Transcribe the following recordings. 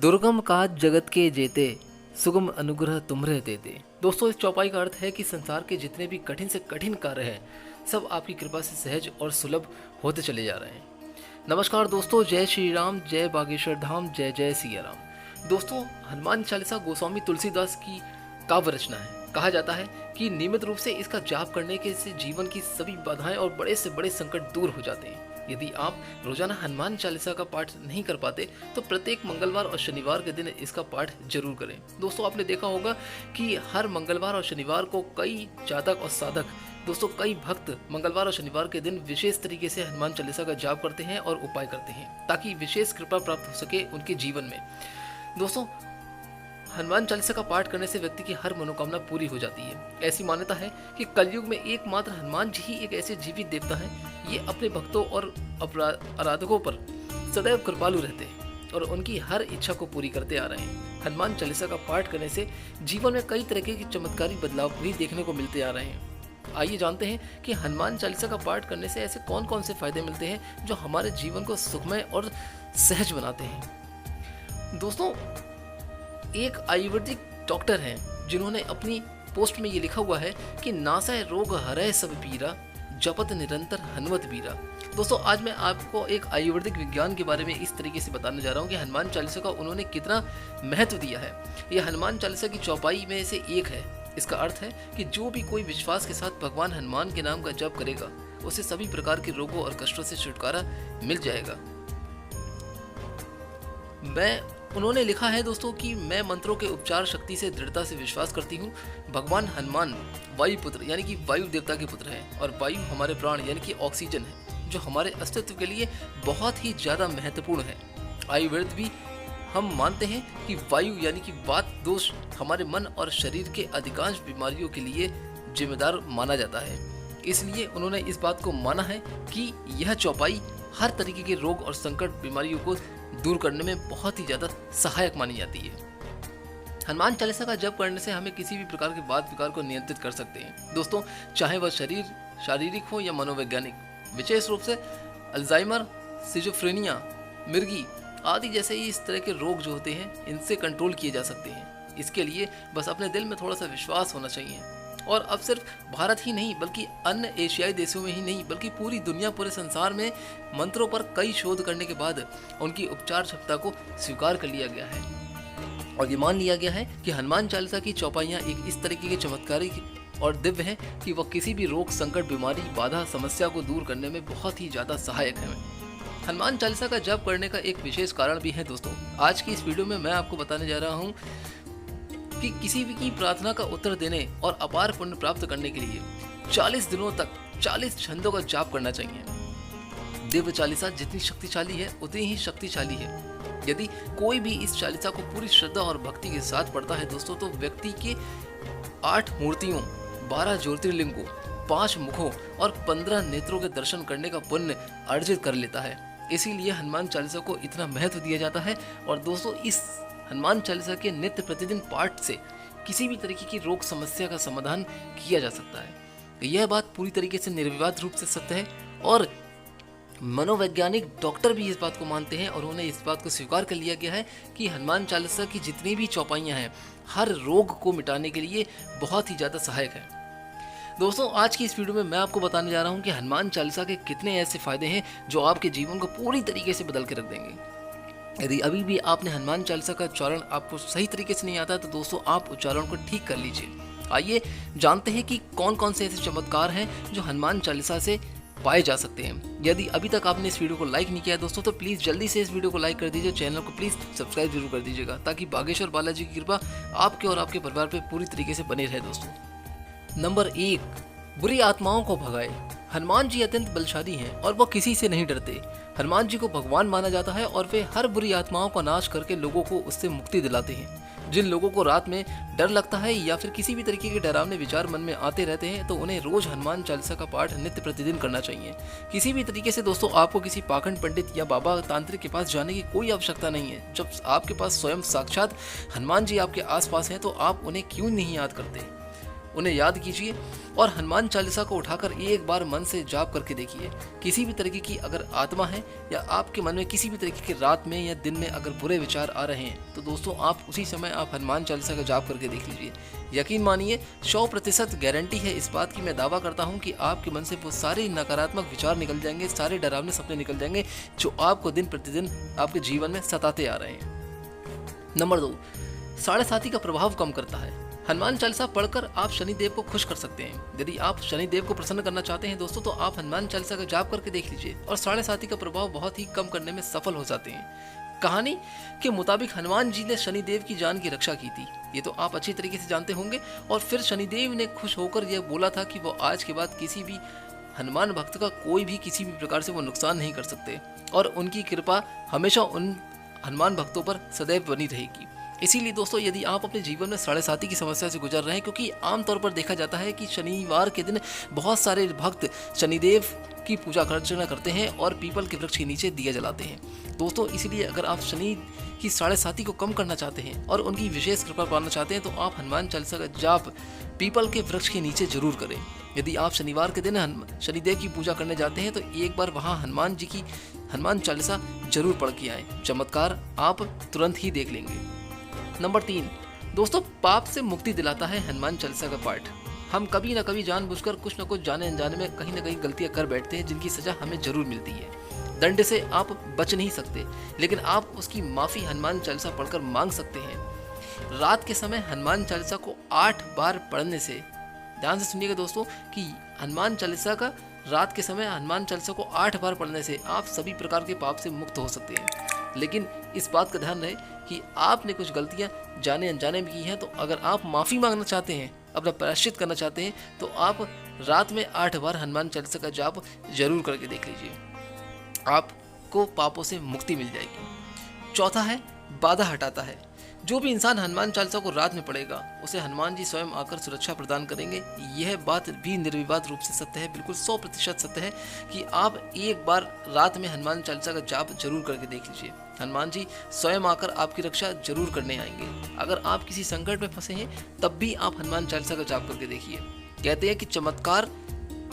दुर्गम काज जगत के जेते, सुगम अनुग्रह तुम्हरे देते। दोस्तों, इस चौपाई का अर्थ है कि संसार के जितने भी कठिन से कठिन कार्य हैं, सब आपकी कृपा से सहज और सुलभ होते चले जा रहे हैं। नमस्कार दोस्तों, जय श्री राम, जय बागेश्वर धाम, जय जय सिया राम। दोस्तों, हनुमान चालीसा गोस्वामी तुलसीदास की काव्य रचना है। कहा जाता है कि नियमित रूप से इसका जाप करने के से जीवन की सभी बाधाएं और बड़े से बड़े संकट दूर हो जाते हैं। यदि आप रोजाना हनुमान चालीसा का पाठ नहीं कर पाते तो प्रत्येक मंगलवार और शनिवार के दिन इसका पाठ जरूर करें। दोस्तों, आपने देखा होगा कि हर मंगलवार और शनिवार को कई जातक और साधक कई भक्त मंगलवार और शनिवार के दिन विशेष तरीके से हनुमान चालीसा का जाप करते हैं और उपाय करते हैं ताकि विशेष कृपा प्राप्त हो सके उनके जीवन में। दोस्तों, हनुमान चालीसा का पाठ करने से व्यक्ति की हर मनोकामना पूरी हो जाती है। ऐसी मान्यता है कि कलयुग में एकमात्र हनुमान जी ही एक ऐसे जीवित देवता हैं, ये अपने भक्तों और आराधकों पर सदैव कृपालु रहते हैं और उनकी हर इच्छा को पूरी करते आ रहे हैं। हनुमान चालीसा का पाठ करने से जीवन में कई तरह के चमत्कारी बदलाव भी देखने को मिलते आ रहे हैं। आइए जानते हैं कि हनुमान चालीसा का पाठ करने से ऐसे कौन कौन से फायदे मिलते हैं जो हमारे जीवन को सुखमय और सहज बनाते हैं। दोस्तों, एक आयुर्वेदिक डॉक्टर हैं जिन्होंने अपनी पोस्ट में ये लिखा हुआ है कि नासै रोग हरै सब पीरा, जपत निरंतर हनुमत बीरा। दोस्तों, आज मैं आपको एक आयुर्वेदिक विज्ञान के बारे में इस तरीके से बताने जा रहा हूँ कि हनुमान चालीसा का उन्होंने कितना महत्व दिया है। यह हनुमान चालीसा की चौपाई में से एक है। इसका अर्थ है कि जो भी कोई विश्वास के साथ भगवान हनुमान के नाम का जप करेगा उसे सभी प्रकार के रोगों और कष्टों से छुटकारा मिल जाएगा। उन्होंने लिखा है दोस्तों कि मैं मंत्रों के उपचार शक्ति से दृढ़ता से विश्वास करती हूँ। भगवान हनुमान वायु पुत्र यानी कि वायु देवता के पुत्र हैं और वायु हमारे प्राण यानी कि ऑक्सीजन है जो हमारे अस्तित्व के लिए बहुत ही ज़्यादा महत्वपूर्ण है। आयुर्वेद भी हम मानते हैं कि वायु यानी कि वात दोष हमारे मन और शरीर के अधिकांश बीमारियों के लिए जिम्मेदार माना जाता है। इसलिए उन्होंने इस बात को माना है कि यह चौपाई हर तरीके के रोग और संकट बीमारियों को दूर करने में बहुत ही ज़्यादा सहायक मानी जाती है। हनुमान चालीसा का जप करने से हमें किसी भी प्रकार के वाद विकार को नियंत्रित कर सकते हैं। दोस्तों, चाहे वह शारीरिक हो या मनोवैज्ञानिक, विशेष रूप से अल्जाइमर, सिजोफ्रेनिया, मिर्गी आदि जैसे ही इस तरह के रोग जो होते हैं इनसे कंट्रोल किए जा सकते हैं। इसके लिए बस अपने दिल में थोड़ा सा विश्वास होना चाहिए। और अब सिर्फ भारत ही नहीं बल्कि अन्य एशियाई देशों में ही नहीं बल्कि पूरी दुनिया, पूरे संसार में मंत्रों पर कई शोध करने के बाद उनकी उपचार क्षमता को स्वीकार कर लिया गया है और ये मान लिया गया है कि हनुमान चालीसा की चौपाइयाँ एक इस तरीके के चमत्कारी और दिव्य है कि वह किसी भी रोग, संकट, बीमारी, बाधा, समस्या को दूर करने में बहुत ही ज़्यादा सहायक है। हनुमान चालीसा का जप करने का एक विशेष कारण भी है। दोस्तों, आज की इस वीडियो में मैं आपको बताने जा रहा हूँ कि किसी भी की प्रार्थना का उत्तर देने और अपार पुण्य प्राप्त करने के लिए 40 दिनों तक 40 छंदों का जाप करना चाहिए। दिव्य चालीसा जितनी शक्तिशाली है उतनी ही शक्तिशाली है। यदि कोई भी इस चालीसा को पूरी श्रद्धा और भक्ति के साथ पढ़ता है दोस्तों, तो व्यक्ति के 8 मूर्तियों, 12 ज्योतिर्लिंगों, 5 मुखों और 15 नेत्रों के दर्शन करने का पुण्य अर्जित कर लेता है। इसीलिए हनुमान चालीसा को इतना महत्व दिया जाता है। और दोस्तों, इस हनुमान चालीसा के नित्य प्रतिदिन पाठ से किसी भी तरीके की रोग समस्या का समाधान किया जा सकता है। यह बात पूरी तरीके से निर्विवाद रूप से सत्य है और मनोवैज्ञानिक डॉक्टर भी इस बात को मानते हैं और उन्हें इस बात को स्वीकार कर लिया गया है कि हनुमान चालीसा की जितनी भी चौपाइयाँ हैं हर रोग को मिटाने के लिए बहुत ही ज़्यादा सहायक है। दोस्तों, आज की इस वीडियो में मैं आपको बताने जा रहा हूँ कि हनुमान चालीसा के कितने ऐसे फायदे हैं जो आपके जीवन को पूरी तरीके से बदल के रख देंगे। यदि अभी भी आपने हनुमान चालीसा का उच्चारण आपको सही तरीके से नहीं आता तो दोस्तों आप उच्चारण को ठीक कर लीजिए। आइए जानते हैं कि कौन कौन से ऐसे चमत्कार हैं जो हनुमान चालीसा से पाए जा सकते हैं। यदि अभी तक आपने इस वीडियो को लाइक नहीं किया है दोस्तों तो प्लीज़ जल्दी से इस वीडियो को लाइक कर दीजिए, चैनल को प्लीज़ सब्सक्राइब जरूर कर दीजिएगा ताकि बागेश्वर बालाजी की कृपा आपके और आपके परिवार पर पूरी तरीके से बने रहे। दोस्तों, नंबर 1, बुरी आत्माओं को भगाए। हनुमान जी अत्यंत बलशाली हैं और वह किसी से नहीं डरते। हनुमान जी को भगवान माना जाता है और वे हर बुरी आत्माओं का नाश करके लोगों को उससे मुक्ति दिलाते हैं। जिन लोगों को रात में डर लगता है या फिर किसी भी तरीके के डरावने विचार मन में आते रहते हैं तो उन्हें रोज हनुमान चालीसा का पाठ नित्य प्रतिदिन करना चाहिए। किसी भी तरीके से दोस्तों आपको किसी पाखंड पंडित या बाबा तांत्रिक के पास जाने की कोई आवश्यकता नहीं है। जब आपके पास स्वयं साक्षात हनुमान जी आपके आसपास हैं तो आप उन्हें क्यों नहीं याद करते। उन्हें याद कीजिए और हनुमान चालीसा को उठाकर एक बार मन से जाप करके देखिए। किसी भी तरीके की अगर आत्मा है या आपके मन में किसी भी तरीके के रात में या दिन में अगर बुरे विचार आ रहे हैं तो दोस्तों आप उसी समय आप हनुमान चालीसा का जाप करके देख लीजिए। यकीन मानिए 100% गारंटी है इस बात की, मैं दावा करता हूँ कि आपके मन से वो सारे नकारात्मक विचार निकल जाएंगे, सारे डरावने सपने निकल जाएंगे जो आपको दिन प्रतिदिन आपके जीवन में सताते आ रहे हैं। नंबर 2, साढ़े साथी का प्रभाव कम करता है। हनुमान चालीसा पढ़कर आप शनिदेव को खुश कर सकते हैं। यदि आप शनिदेव को प्रसन्न करना चाहते हैं दोस्तों तो आप हनुमान चालीसा का जाप करके देख लीजिए और साढ़े साथी का प्रभाव बहुत ही कम करने में सफल हो जाते हैं। कहानी के मुताबिक हनुमान जी ने शनिदेव की जान की रक्षा की थी, ये तो आप अच्छी तरीके से जानते होंगे। और फिर शनिदेव ने खुश होकर यह बोला था कि वो आज के बाद किसी भी हनुमान भक्त का कोई भी किसी भी प्रकार से वो नुकसान नहीं कर सकते और उनकी कृपा हमेशा उन हनुमान भक्तों पर सदैव बनी रहेगी। इसीलिए दोस्तों यदि आप अपने जीवन में साढ़े साथी की समस्या से गुजर रहे हैं, क्योंकि आमतौर पर देखा जाता है कि शनिवार के दिन बहुत सारे भक्त शनिदेव की पूजा अर्चना करते हैं और पीपल के वृक्ष के नीचे दिया जलाते हैं। दोस्तों इसलिए अगर आप शनि की साढ़े साथी को कम करना चाहते हैं और उनकी विशेष कृपा पाना चाहते हैं तो आप हनुमान चालीसा का जाप पीपल के वृक्ष के नीचे जरूर करें। यदि आप शनिवार के दिन शनिदेव की पूजा करने जाते हैं तो एक बार वहाँ हनुमान जी की हनुमान चालीसा जरूर पढ़ के आएँ, चमत्कार आप तुरंत ही देख लेंगे। नंबर 3, दोस्तों पाप से मुक्ति दिलाता है हनुमान चालीसा का पाठ। हम कभी ना कभी जानबूझकर कुछ न कुछ जाने अनजाने में कहीं ना कहीं गलतियां कर बैठते हैं जिनकी सजा हमें जरूर मिलती है। दंड से आप बच नहीं सकते लेकिन आप उसकी माफ़ी हनुमान चालीसा पढ़कर मांग सकते हैं। रात के समय हनुमान चालीसा को 8 बार पढ़ने से, ध्यान से सुनिएगा दोस्तों कि हनुमान चालीसा का रात के समय हनुमान चालीसा को 8 बार पढ़ने से आप सभी प्रकार के पाप से मुक्त हो सकते हैं। लेकिन इस बात का ध्यान रहे कि आपने कुछ गलतियां जाने अनजाने में की हैं, तो अगर आप माफ़ी मांगना चाहते हैं, अपना प्रायश्चित करना चाहते हैं तो आप रात में 8 बार हनुमान चालीसा का जाप जरूर करके देख लीजिए, आपको पापों से मुक्ति मिल जाएगी। चौथा है बाधा हटाता है। जो भी इंसान हनुमान चालीसा को रात में पढ़ेगा उसे हनुमान जी स्वयं आकर सुरक्षा प्रदान करेंगे। यह बात भी निर्विवाद रूप से सत्य है, बिल्कुल 100% सत्य है कि आप एक बार रात में हनुमान चालीसा का जाप जरूर करके देख लीजिए, हनुमान जी स्वयं आकर आपकी रक्षा जरूर करने आएंगे। अगर आप किसी संकट में फंसे हैं तब भी आप हनुमान चालीसा का जाप करके देखिए। कहते हैं कि चमत्कार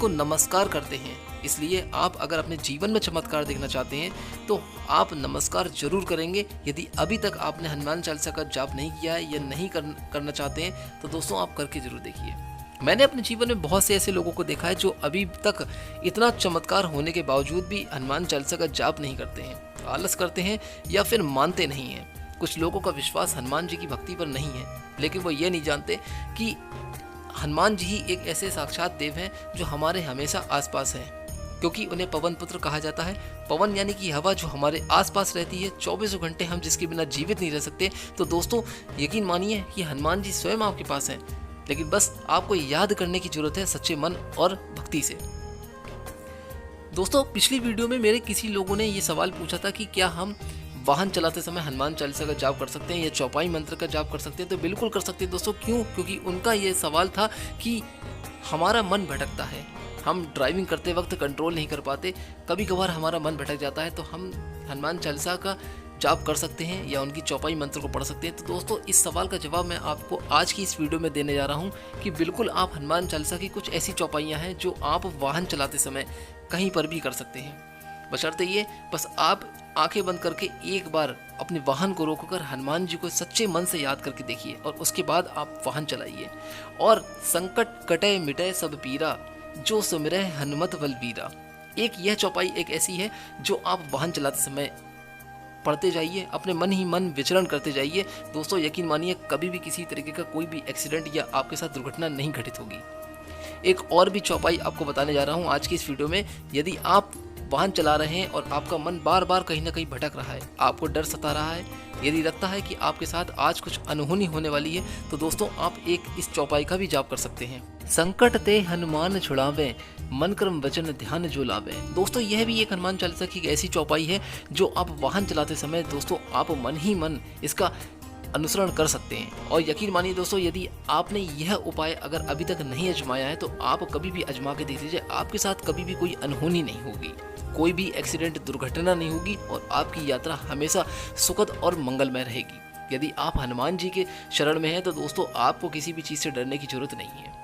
को नमस्कार करते हैं, इसलिए आप अगर अपने जीवन में चमत्कार देखना चाहते हैं तो आप नमस्कार जरूर करेंगे। यदि अभी तक आपने हनुमान चालीसा का जाप नहीं किया है या नहीं करना चाहते हैं तो दोस्तों आप करके जरूर देखिए। मैंने अपने जीवन में बहुत से ऐसे लोगों को देखा है जो अभी तक इतना चमत्कार होने के बावजूद भी हनुमान चालीसा का जाप नहीं करते हैं, आलस करते हैं या फिर मानते नहीं हैं। कुछ लोगों का विश्वास हनुमान जी की भक्ति पर नहीं है, लेकिन वो ये नहीं जानते कि हनुमान जी ही एक ऐसे साक्षात देव हैं जो हमारे हमेशा आसपास हैं, क्योंकि उन्हें पवन पुत्र कहा जाता है। पवन यानी कि हवा जो हमारे आसपास रहती है, 24 घंटे हम जिसके बिना जीवित नहीं रह सकते। तो दोस्तों यकीन मानिए कि हनुमान जी स्वयं आपके पास हैं, लेकिन बस आपको याद करने की जरूरत है सच्चे मन और भक्ति से। दोस्तों पिछली वीडियो में मेरे किसी लोगों ने ये सवाल पूछा था कि क्या हम वाहन चलाते समय हनुमान चालीसा का जाप कर सकते हैं या चौपाई मंत्र का जाप कर सकते हैं। तो बिल्कुल कर सकते हैं दोस्तों। क्यों? क्योंकि उनका ये सवाल था कि हमारा मन भटकता है, हम ड्राइविंग करते वक्त कंट्रोल नहीं कर पाते, कभी कभार हमारा मन भटक जाता है, तो हम हनुमान चालीसा का जाप कर सकते हैं या उनकी चौपाई मंत्र को पढ़ सकते हैं। तो दोस्तों इस सवाल का जवाब मैं आपको आज की इस वीडियो में देने जा रहा हूं कि बिल्कुल आप हनुमान चालीसा की कुछ ऐसी चौपाइयां हैं जो आप वाहन चलाते समय कहीं पर भी कर सकते हैं। बशर्ते ये बस आप आंखें बंद करके एक बार अपने वाहन को रोककर हनुमान जी को सच्चे मन से याद करके देखिए और उसके बाद आप वाहन चलाइए। और संकट कटे मिटे सब पीरा, जो सुमिरै हनुमत बलबीरा। एक यह चौपाई एक ऐसी है जो आप वाहन चलाते समय पढ़ते जाइए, अपने मन ही मन विचरण करते जाइए। दोस्तों यकीन मानिए कभी भी किसी तरीके का कोई भी एक्सीडेंट या आपके साथ दुर्घटना नहीं घटित होगी। एक और भी चौपाई आपको बताने जा रहा हूँ आज की इस वीडियो में। यदि आप वाहन चला रहे हैं और आपका मन बार बार कहीं ना कहीं भटक रहा है, आपको डर सता रहा है, यदि लगता है कि आपके साथ आज कुछ अनहोनी होने वाली है, तो दोस्तों आप एक इस चौपाई का भी जाप कर सकते हैं। संकट ते हनुमान छुड़ावे, मन क्रम वचन ध्यान जो लावे। दोस्तों यह भी एक हनुमान चालीसा की ऐसी चौपाई है जो आप वाहन चलाते समय दोस्तों आप मन ही मन इसका अनुसरण कर सकते हैं। और यकीन मानिए दोस्तों यदि आपने यह उपाय अगर अभी तक नहीं आजमाया है तो आप कभी भी आजमा के देख लीजिए, आपके साथ कभी भी कोई अनहोनी नहीं होगी, कोई भी एक्सीडेंट दुर्घटना नहीं होगी और आपकी यात्रा हमेशा सुखद और मंगलमय रहेगी। यदि आप हनुमान जी के शरण में हैं तो दोस्तों आपको किसी भी चीज़ से डरने की जरूरत नहीं है।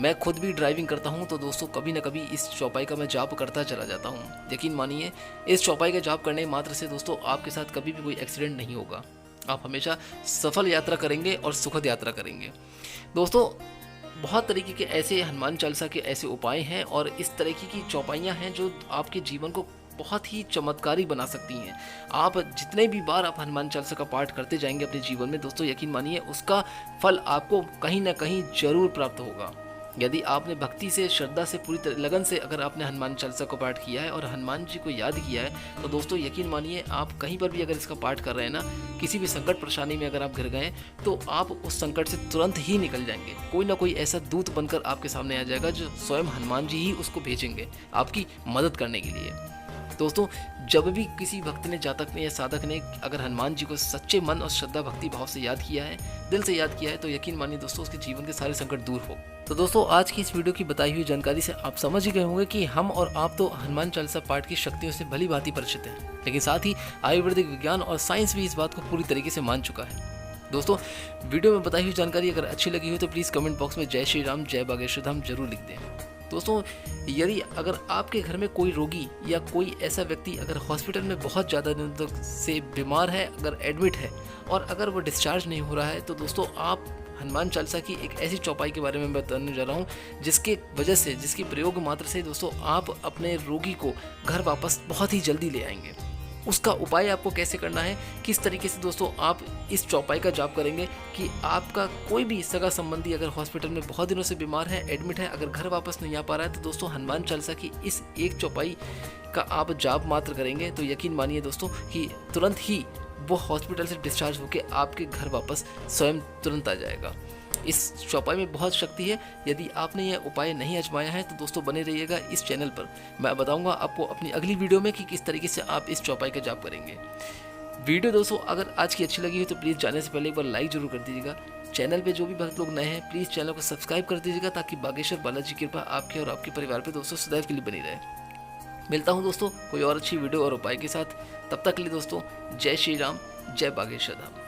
मैं खुद भी ड्राइविंग करता हूँ, तो दोस्तों कभी ना कभी इस चौपाई का मैं जाप करता चला जाता हूँ। यकीन मानिए, इस चौपाई का जाप करने मात्र से दोस्तों आपके साथ कभी भी कोई एक्सीडेंट नहीं होगा। आप हमेशा सफल यात्रा करेंगे और सुखद यात्रा करेंगे। दोस्तों बहुत तरीके के ऐसे हनुमान चालीसा के ऐसे उपाय हैं और इस तरीके की चौपाइयाँ हैं जो आपके जीवन को बहुत ही चमत्कारी बना सकती हैं। आप जितने भी बार आप हनुमान चालीसा का पाठ करते जाएंगे अपने जीवन में दोस्तों, यकीन मानिए उसका फल आपको कहीं ना कहीं जरूर प्राप्त होगा। यदि आपने भक्ति से, श्रद्धा से, पूरी तरह लगन से अगर आपने हनुमान चालीसा को पाठ किया है और हनुमान जी को याद किया है, तो दोस्तों यकीन मानिए आप कहीं पर भी अगर इसका पाठ कर रहे हैं ना, किसी भी संकट परेशानी में अगर आप घिर गए तो आप उस संकट से तुरंत ही निकल जाएंगे। कोई ना कोई ऐसा दूत बनकर आपके सामने आ जाएगा जो स्वयं हनुमान जी ही उसको भेजेंगे आपकी मदद करने के लिए। दोस्तों जब भी किसी भक्त ने, जातक ने या साधक ने अगर हनुमान जी को सच्चे मन और श्रद्धा भक्ति भाव से याद किया है, दिल से याद किया है, तो यकीन मानिए दोस्तों उसके जीवन के सारे संकट दूर हो। तो दोस्तों आज की इस वीडियो की बताई हुई जानकारी से आप समझ ही गए होंगे कि हम और आप तो हनुमान चालीसा पाठ की शक्तियों से भली भांति परिचित हैं, लेकिन साथ ही आयुर्वेदिक विज्ञान और साइंस भी इस बात को पूरी तरीके से मान चुका है। दोस्तों वीडियो में बताई हुई जानकारी अगर अच्छी लगी हो तो प्लीज़ कमेंट बॉक्स में जय श्री राम, जय बागेश्वर धाम जरूर लिख दें। दोस्तों यदि अगर आपके घर में कोई रोगी या कोई ऐसा व्यक्ति अगर हॉस्पिटल में बहुत ज़्यादा दिनों तक से बीमार है, अगर एडमिट है और अगर वो डिस्चार्ज नहीं हो रहा है, तो दोस्तों आप हनुमान चालीसा की एक ऐसी चौपाई के बारे में बताने जा रहा हूँ जिसके वजह से, जिसके प्रयोग मात्र से दोस्तों आप अपने रोगी को घर वापस बहुत ही जल्दी ले आएंगे। उसका उपाय आपको कैसे करना है, किस तरीके से दोस्तों आप इस चौपाई का जाप करेंगे कि आपका कोई भी सगा संबंधी अगर हॉस्पिटल में बहुत दिनों से बीमार है, एडमिट है, अगर घर वापस नहीं आ पा रहा है, तो दोस्तों हनुमान चालीसा की इस एक चौपाई का आप जाप मात्र करेंगे तो यकीन मानिए दोस्तों कि तुरंत ही वो हॉस्पिटल से डिस्चार्ज होकर आपके घर वापस स्वयं तुरंत आ जाएगा। इस चौपाई में बहुत शक्ति है। यदि आपने यह उपाय नहीं आजमाया है तो दोस्तों बने रहिएगा इस चैनल पर। मैं बताऊंगा आपको अपनी अगली वीडियो में कि किस तरीके से आप इस चौपाई का जाप करेंगे। वीडियो दोस्तों अगर आज की अच्छी लगी हो तो प्लीज़ जाने से पहले एक बार लाइक जरूर कर दीजिएगा। चैनल पे जो भी भक्त लोग नए हैं प्लीज़ चैनल को सब्सक्राइब कर दीजिएगा ताकि बागेश्वर बालाजी की कृपा आपके और आपके परिवार पर दोस्तों सदैव के लिए बनी रहे। मिलता हूँ दोस्तों कोई और अच्छी वीडियो और उपाय के साथ। तब तक के लिए दोस्तों जय श्री राम, जय बागेश्वर धाम।